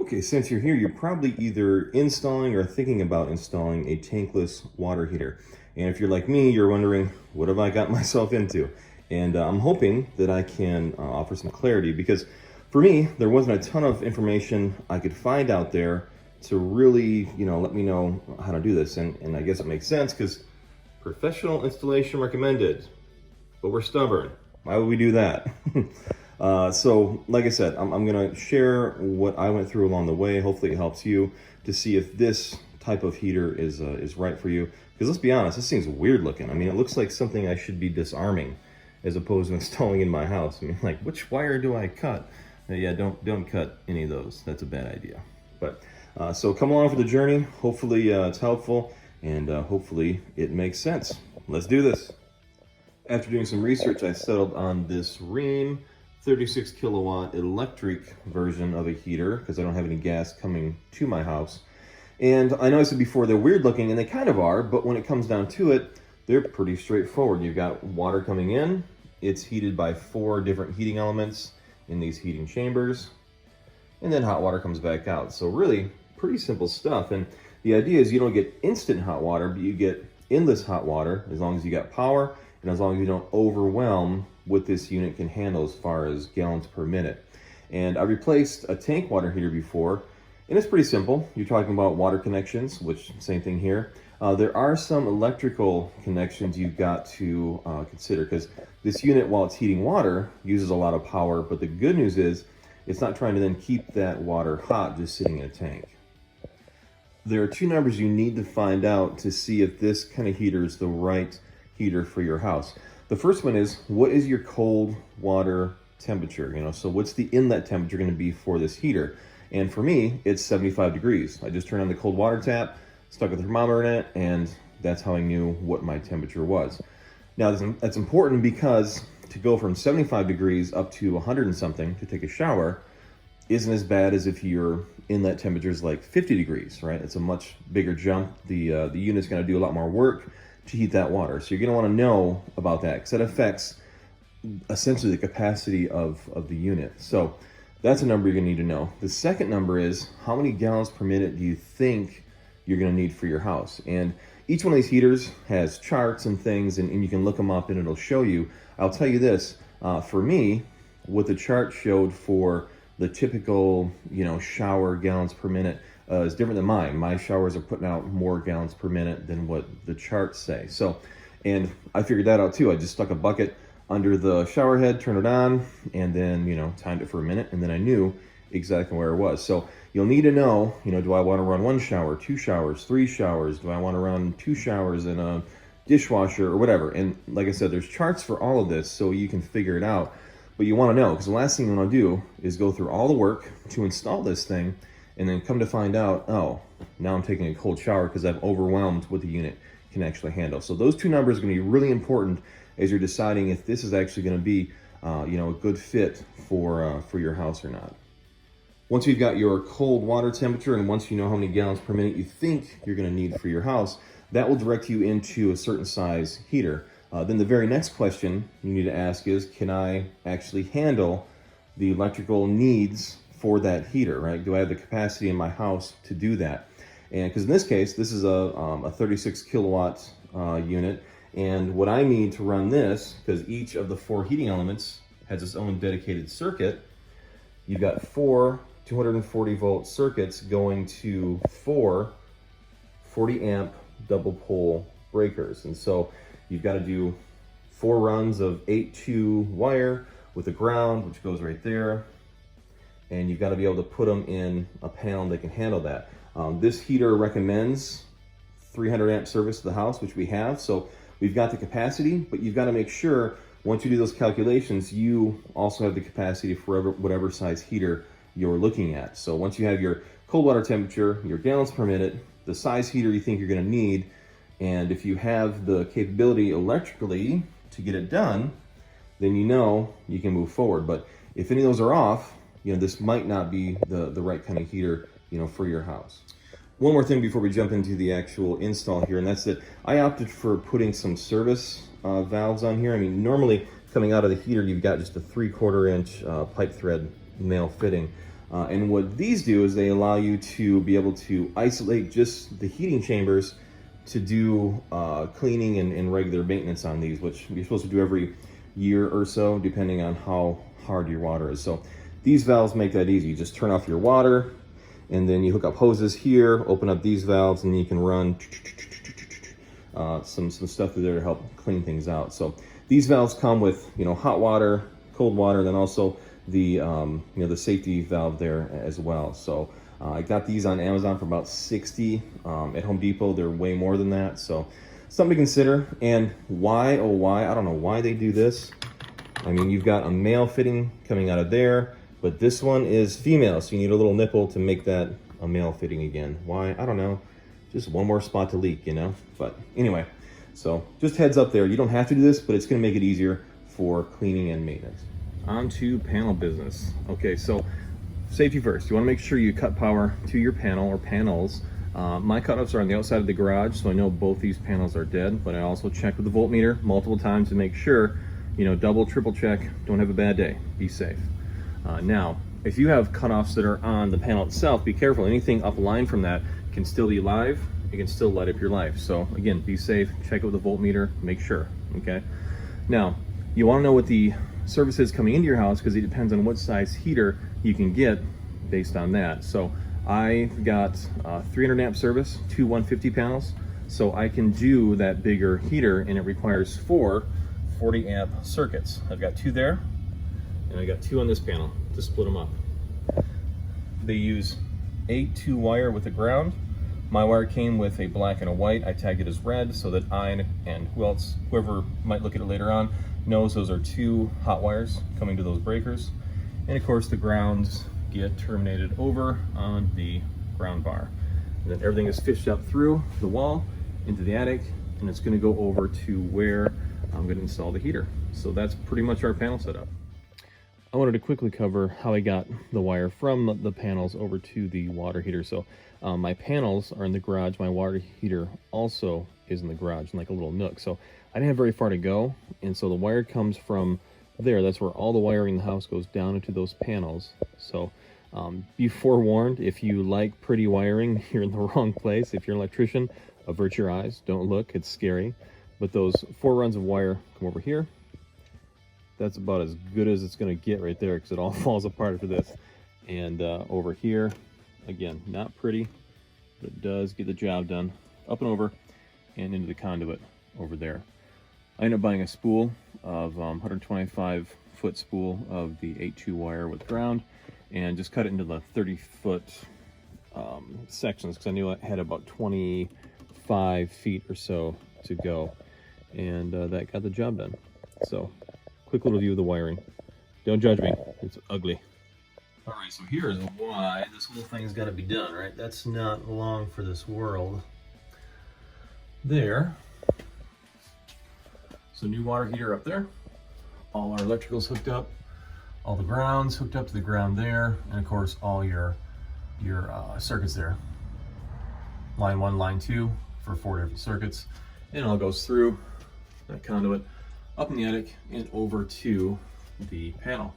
Okay, since you're here, you're probably either installing or thinking about installing a tankless water heater. And if you're like me, you're wondering, what have I got myself into? And I'm hoping that I can offer some clarity, because for me, there wasn't a ton of information I could find out there to really, let me know how to do this. And I guess it makes sense because professional installation recommended, but we're stubborn. Why would we do that? So like I said, I'm gonna share what I went through along the way. Hopefully it helps you to see if this type of heater is right for you. Because let's be honest, this thing's weird looking. I mean, it looks like something I should be disarming as opposed to installing in my house. I mean, like, which wire do I cut? Yeah, don't cut any of those. That's a bad idea. But so come along for the journey. Hopefully it's helpful, and hopefully it makes sense. Let's do this. After doing some research, I settled on this Rheem 36kw electric version of a heater because I don't have any gas coming to my house. And I know I said before they're weird looking, and they kind of are, but when it comes down to it, they're pretty straightforward. You've got water coming in. It's heated by 4 different heating elements in these heating chambers, and then hot water comes back out. So really pretty simple stuff. And the idea is you don't get instant hot water, but you get endless hot water as long as you got power and as long as you don't overwhelm what this unit can handle as far as gallons per minute. And I replaced a tank water heater before, and it's pretty simple. You're talking about water connections, which same thing here. There are some electrical connections you've got to consider, because this unit, while it's heating water, uses a lot of power, but the good news is it's not trying to then keep that water hot just sitting in a tank. There are 2 numbers you need to find out to see if this kind of heater is the right heater for your house. The first one is, what is your cold water temperature? So what's the inlet temperature going to be for this heater? And for me, it's 75 degrees. I just turned on the cold water tap, stuck a thermometer in it, and that's how I knew what my temperature was. Now, that's important because to go from 75 degrees up to 100 and something to take a shower isn't as bad as if your inlet temperature is like 50 degrees, right? It's a much bigger jump. The unit's going to do a lot more work to heat that water. So you're going to want to know about that because that affects essentially the capacity of the unit. So that's a number you're going to need to know. The second number is, how many gallons per minute do you think you're going to need for your house? And each one of these heaters has charts and things, and you can look them up and it'll show you. I'll tell you this, for me, what the chart showed for the typical shower gallons per minute is different than mine. My showers are putting out more gallons per minute than what the charts say. So, and I figured that out too. I just stuck a bucket under the shower head, turned it on, and then, timed it for a minute, and then I knew exactly where it was. So you'll need to know, do I want to run 1 shower, 2 showers, 3 showers? Do I want to run 2 showers and a dishwasher or whatever? And like I said, there's charts for all of this so you can figure it out. But you want to know, because the last thing you want to do is go through all the work to install this thing and then come to find out, oh, now I'm taking a cold shower because I've overwhelmed what the unit can actually handle. So those 2 numbers are going to be really important as you're deciding if this is actually going to be a good fit for your house or not. Once you've got your cold water temperature and once you know how many gallons per minute you think you're going to need for your house, that will direct you into a certain size heater. Then the very next question you need to ask is, can I actually handle the electrical needs for that heater, right? Do I have the capacity in my house to do that? And because in this case, this is a 36 kilowatt unit, and what I need to run this, because each of the 4 heating elements has its own dedicated circuit, you've got 4 240 volt circuits going to 4 40 amp double pole breakers. And so you've got to do 4 runs of 8-2 wire with a ground, which goes right there. And you've got to be able to put them in a panel that can handle that. This heater recommends 300 amp service to the house, which we have. So we've got the capacity, but you've got to make sure once you do those calculations, you also have the capacity for whatever size heater you're looking at. So once you have your cold water temperature, your gallons per minute, the size heater you think you're going to need, and if you have the capability electrically to get it done, then you can move forward. But if any of those are off, this might not be the right kind of heater, for your house. One more thing before we jump into the actual install here, and that's that I opted for putting some service valves on here. I mean, normally coming out of the heater, you've got just a 3/4 inch pipe thread male fitting. And what these do is they allow you to be able to isolate just the heating chambers to do cleaning and regular maintenance on these, which you're supposed to do every year or so, depending on how hard your water is. So these valves make that easy. You just turn off your water, and then you hook up hoses here, open up these valves, and you can run some stuff through there to help clean things out. So these valves come with, you know, hot water, cold water, and then also the you know, the safety valve there as well. So I got these on Amazon for about $60. At Home Depot they're way more than that, so something to consider. And why, oh why, I don't know why they do this. I mean, you've got a male fitting coming out of there, but this one is female, so you need a little nipple to make that a male fitting again. Why? I don't know. Just one more spot to leak, you know? But anyway, so just heads up there. You don't have to do this, but it's gonna make it easier for cleaning and maintenance. On to panel business. Okay, so safety first. You wanna make sure you cut power to your panel or panels. My cutoffs are on the outside of the garage, so I know both these panels are dead, but I also checked with the voltmeter multiple times to make sure, you know, double, triple check, don't have a bad day, be safe. Now, if you have cutoffs that are on the panel itself, be careful. Anything upline from that can still be live. It can still light up your life. So again, be safe, check it with the voltmeter, make sure, okay? Now, you wanna know what the service is coming into your house, because it depends on what size heater you can get based on that. So I got 300 amp service, two 150 panels, so I can do that bigger heater, and it requires 4 40 amp circuits. I've got 2 there, and I got 2 on this panel to split them up. They use 8 2-wire with a ground. My wire came with a black and a white. I tagged it as red so that I and whoever might look at it later on knows those are 2 hot wires coming to those breakers. And of course the grounds get terminated over on the ground bar. And then everything is fished up through the wall into the attic, and it's gonna go over to where I'm gonna install the heater. So that's pretty much our panel setup. I wanted to quickly cover how I got the wire from the panels over to the water heater. So my panels are in the garage. My water heater also is in the garage in like a little nook. So I didn't have very far to go. And so the wire comes from there. That's where all the wiring in the house goes down into those panels. So be forewarned, if you like pretty wiring, you're in the wrong place. If you're an electrician, avert your eyes. Don't look, it's scary. But those 4 runs of wire come over here. That's about as good as it's going to get right there, because it all falls apart after this. And over here, again, not pretty, but it does get the job done. Up and over and into the conduit over there. I ended up buying a spool of 125 foot spool of the 8-2 wire with ground, and just cut it into the 30-foot sections, because I knew I had about 25 feet or so to go, and that got the job done. So quick little view of the wiring. Don't judge me, it's ugly. All right, so here's why this whole thing's got to be done, right? That's not long for this world. There. So new water heater up there. All our electricals hooked up. All the grounds hooked up to the ground there. And of course, all your circuits there. Line 1, line 2 for 4 different circuits. And it all goes through that conduit, up in the attic, and over to the panel.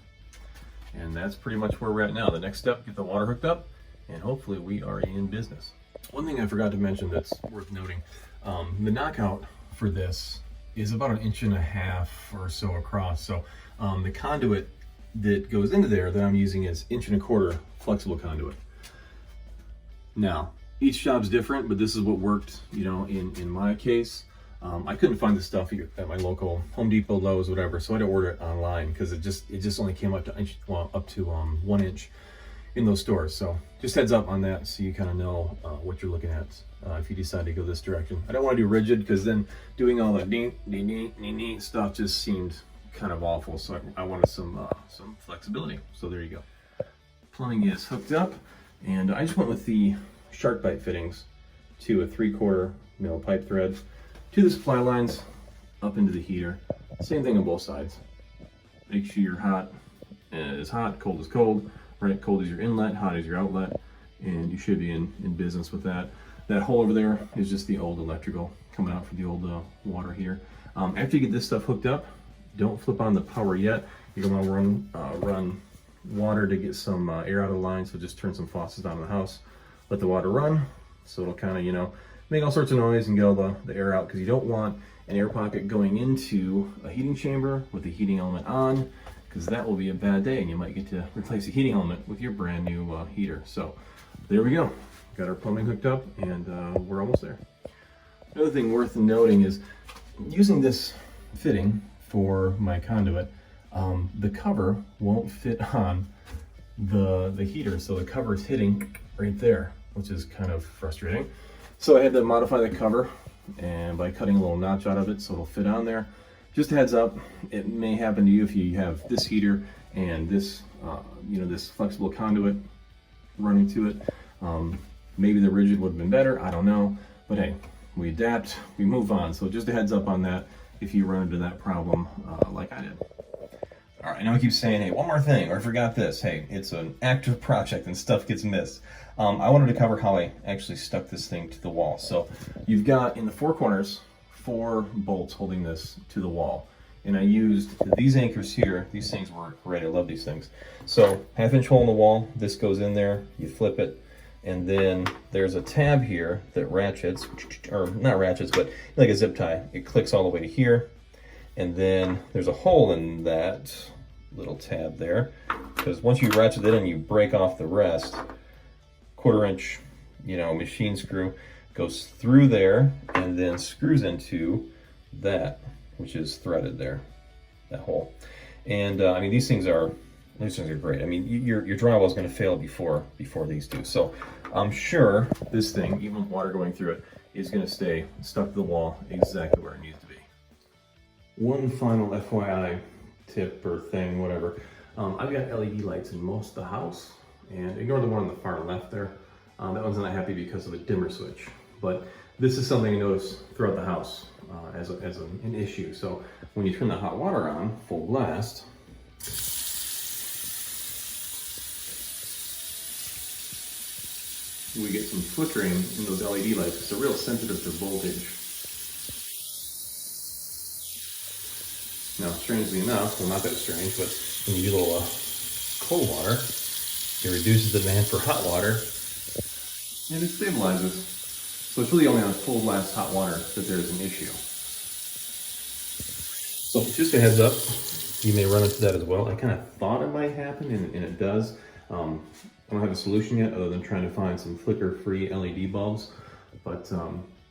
And that's pretty much where we're at now. The next step, get the water hooked up, and hopefully we are in business. One thing I forgot to mention that's worth noting, the knockout for this is about 1.5 inches or so across. So the conduit that goes into there that I'm using is 1.25 inch flexible conduit. Now, each job's different, but this is what worked, you know, in my case. I couldn't find the stuff at my local Home Depot, Lowe's, whatever, so I had to order it online, because it just only came up to 1 inch in those stores. So just heads up on that, so you kind of know what you're looking at if you decide to go this direction. I don't want to do rigid, because then doing all that ding stuff just seemed kind of awful. So I wanted some flexibility. So there you go. Plumbing is hooked up, and I just went with the shark bite fittings to a 3/4 mil pipe thread to the supply lines, up into the heater. Same thing on both sides. Make sure your hot is hot, cold is cold, right? Cold is your inlet, hot is your outlet, and you should be in business with that. That hole over there is just the old electrical coming out for the old water heater. After you get this stuff hooked up, don't flip on the power yet. You're gonna run water to get some air out of the line, so just turn some faucets down in the house, let the water run, so it'll kind of, you know, make all sorts of noise and get all the air out, because you don't want an air pocket going into a heating chamber with the heating element on, because that will be a bad day and you might get to replace the heating element with your brand new heater. So there we go, got our plumbing hooked up, and we're almost there. Another thing worth noting is using this fitting for my conduit, the cover won't fit on the heater, so the cover is hitting right there, which is kind of frustrating. So I had to modify the cover, and by cutting a little notch out of it so it'll fit on there. Just a heads up, it may happen to you if you have this heater and this, you know, this flexible conduit running to it. Maybe the rigid would have been better, I don't know, but hey, we adapt, we move on. So just a heads up on that if you run into that problem like I did. All right, I know I keep saying, hey, one more thing, or I forgot this. Hey, it's an active project and stuff gets missed. I wanted to cover how I actually stuck this thing to the wall. So you've got in the four corners 4 bolts holding this to the wall. And I used these anchors here. These things work great, I love these things. So 1/2-inch hole in the wall, this goes in there, you flip it, and then there's a tab here that ratchets, or not ratchets, but like a zip tie. It clicks all the way to here, and then there's a hole in that little tab there, because once you ratchet it in, you break off the rest. 1/4-inch, you know, machine screw goes through there and then screws into that, which is threaded there, that hole. And I mean, these things are great. I mean, your drywall is going to fail before these do. So I'm sure this thing, even with water going through it, is going to stay stuck to the wall exactly where it needs to be. One final FYI tip or thing, whatever. I've got LED lights in most of the house, and ignore the one on the far left there. That one's not happy because of a dimmer switch. But this is something I notice throughout the house as an issue. So when you turn the hot water on, full blast, we get some flickering in those LED lights. It's a real sensitive to voltage. Now, strangely enough, well, not that strange, but when you use a little cold water, it reduces the demand for hot water and it stabilizes. So it's really only on full blast hot water that there's an issue. So just a heads up, you may run into that as well. I kind of thought it might happen, and it does. I don't have a solution yet other than trying to find some flicker-free LED bulbs, but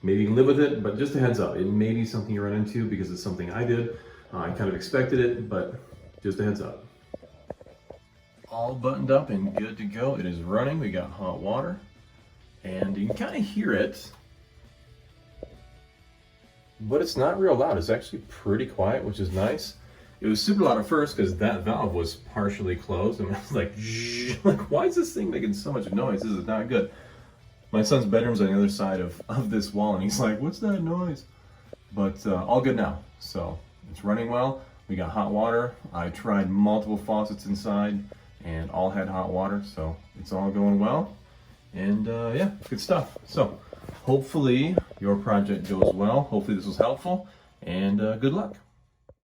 maybe you can live with it. But just a heads up, it may be something you run into because it's something I did. I kind of expected it, but just a heads up. All buttoned up and good to go. It is running. We got hot water, and you can kind of hear it, but it's not real loud. It's actually pretty quiet, which is nice. It was super loud at first because that valve was partially closed, and I was like, why is this thing making so much noise? This is not good. My son's bedroom's on the other side of this wall, and he's like, what's that noise? But all good now. So it's running well. We got hot water. I tried multiple faucets inside and all had hot water, so it's all going well. And yeah, good stuff. So hopefully your project goes well. Hopefully this was helpful, and good luck.